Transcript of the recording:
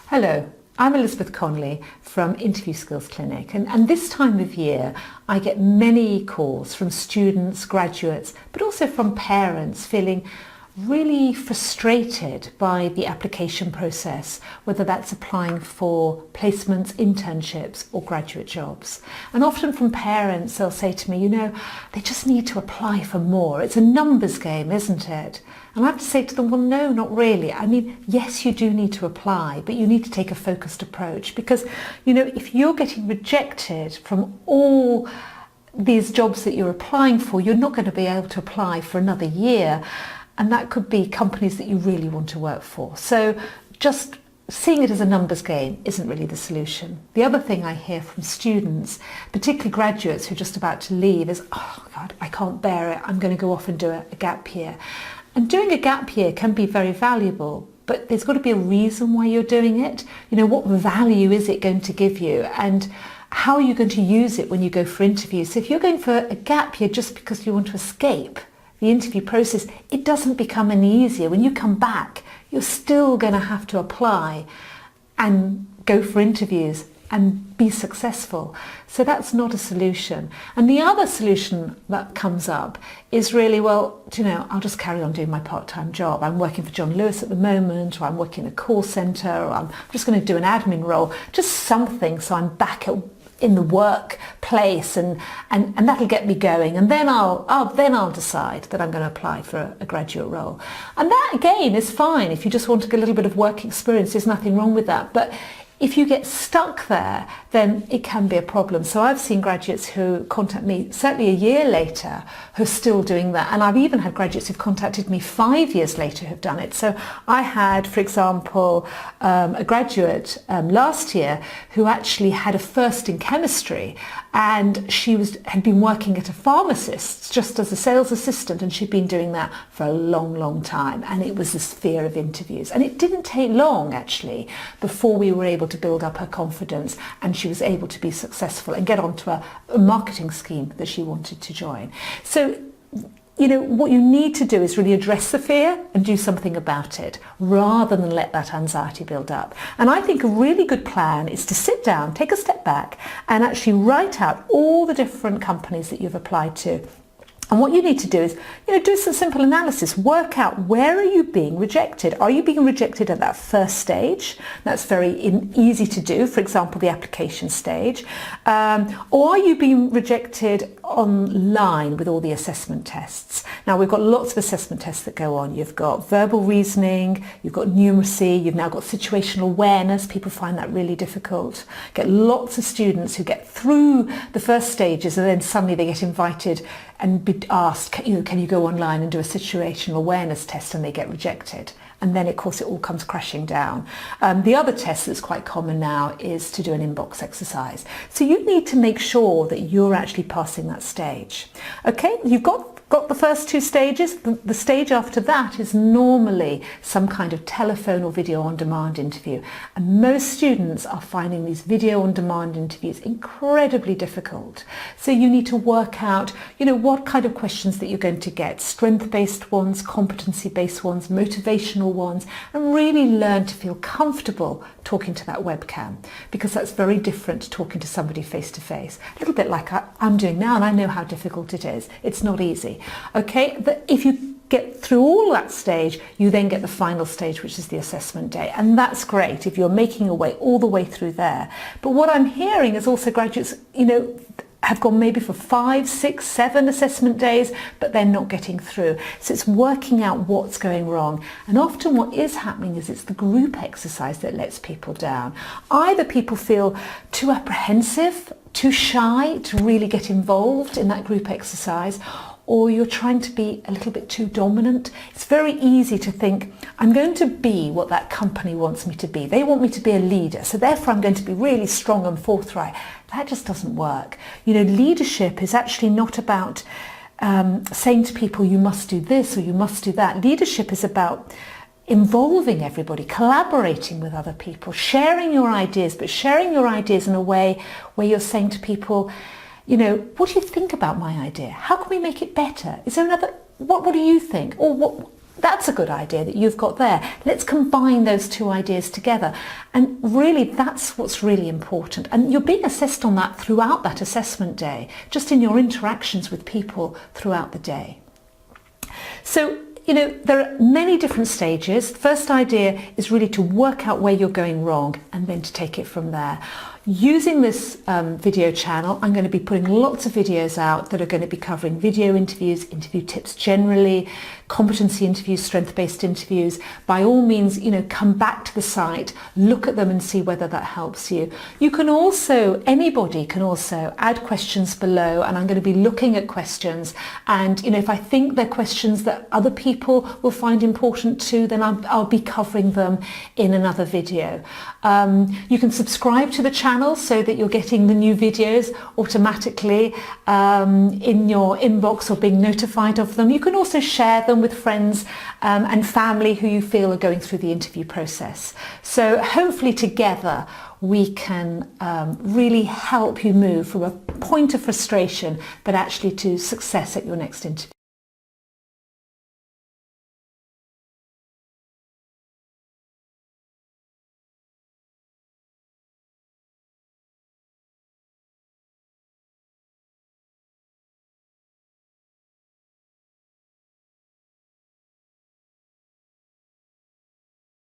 Hello, I'm Elizabeth Conley from Interview Skills Clinic, and this time of year I get many calls from students, graduates, but also from parents feeling really frustrated by the application process, whether that's applying for placements, internships or graduate jobs. And often from parents they'll say to me, they just need to apply for more. It's a numbers game, isn't it? And I have to say to them, well, no, not really. I mean, yes, you do need to apply, but you need to take a focused approach because, if you're getting rejected from all these jobs that you're applying for, you're not going to be able to apply for another year. And that could be companies that you really want to work for. So just seeing it as a numbers game isn't really the solution. The other thing I hear from students, particularly graduates who are just about to leave, is, oh God, I can't bear it. I'm going to go off and do a gap year. And doing a gap year can be very valuable, but there's got to be a reason why you're doing it. What value is it going to give you? And how are you going to use it when you go for interviews? So if you're going for a gap year just because you want to escape the interview process, it doesn't become any easier. When you come back, you're still going to have to apply and go for interviews and be successful. So that's not a solution. And the other solution that comes up is really, well, I'll just carry on doing my part-time job. I'm working for John Lewis at the moment, or I'm working in a call centre, or I'm just going to do an admin role, just something so I'm back in the workplace and that'll get me going, and then I'll decide that I'm going to apply for a graduate role. And that again is fine if you just want a little bit of work experience. There's nothing wrong with that. But if you get stuck there, then it can be a problem. So I've seen graduates who contact me certainly a year later who are still doing that. And I've even had graduates who've contacted me 5 years later who've done it. So I had, for example, a graduate last year who actually had a first in chemistry, and she had been working at a pharmacist's just as a sales assistant, and she'd been doing that for a long, long time. And it was this fear of interviews. And it didn't take long, actually, before we were able to build up her confidence, and she was able to be successful and get onto a marketing scheme that she wanted to join. So, what you need to do is really address the fear and do something about it rather than let that anxiety build up. And I think a really good plan is to sit down, take a step back and actually write out all the different companies that you've applied to. And what you need to do is, do some simple analysis. Work out, where are you being rejected? Are you being rejected at that first stage? That's very easy to do, for example, the application stage. Or are you being rejected online with all the assessment tests? Now, we've got lots of assessment tests that go on. You've got verbal reasoning, you've got numeracy, you've now got situational awareness. People find that really difficult. Get lots of students who get through the first stages and then suddenly they get invited and be asked, can you go online and do a situational awareness test, and they get rejected. And then, of course, it all comes crashing down. The other test that's quite common now is to do an inbox exercise. So you need to make sure that you're actually passing that stage. Okay, you've got the first two stages. The stage after that is normally some kind of telephone or video on demand interview. And most students are finding these video on demand interviews incredibly difficult. So you need to work out, what kind of questions that you're going to get. Strength-based ones, competency-based ones, motivational ones, and really learn to feel comfortable talking to that webcam, because that's very different to talking to somebody face to face. A little bit like I'm doing now, and I know how difficult it is. It's not easy. Okay, but if you get through all that stage, you then get the final stage, which is the assessment day. And that's great if you're making your way all the way through there. But what I'm hearing is also graduates, have gone maybe for 5, 6, 7 assessment days, but they're not getting through. So it's working out what's going wrong. And often what is happening is it's the group exercise that lets people down. Either people feel too apprehensive, too shy to really get involved in that group exercise, or you're trying to be a little bit too dominant. It's very easy to think, I'm going to be what that company wants me to be. They want me to be a leader, so therefore I'm going to be really strong and forthright. That just doesn't work. Leadership is actually not about saying to people, you must do this or you must do that. Leadership is about involving everybody, collaborating with other people, sharing your ideas, but sharing your ideas in a way where you're saying to people, what do you think about my idea? How can we make it better? Is there another, what do you think? Or That's a good idea that you've got there. Let's combine those two ideas together. And really, that's what's really important. And you're being assessed on that throughout that assessment day, just in your interactions with people throughout the day. So, there are many different stages. The first idea is really to work out where you're going wrong and then to take it from there. Using this video channel, I'm going to be putting lots of videos out that are going to be covering video interviews, interview tips generally, competency interviews, strength-based interviews. By all means, come back to the site, look at them and see whether that helps you. You can also, anybody can also add questions below, and I'm going to be looking at questions. And, if I think they're questions that other people will find important too, then I'll be covering them in another video. You can subscribe to the channel so that you're getting the new videos automatically in your inbox or being notified of them. You can also share them with friends and family who you feel are going through the interview process. So hopefully together we can really help you move from a point of frustration but actually to success at your next interview.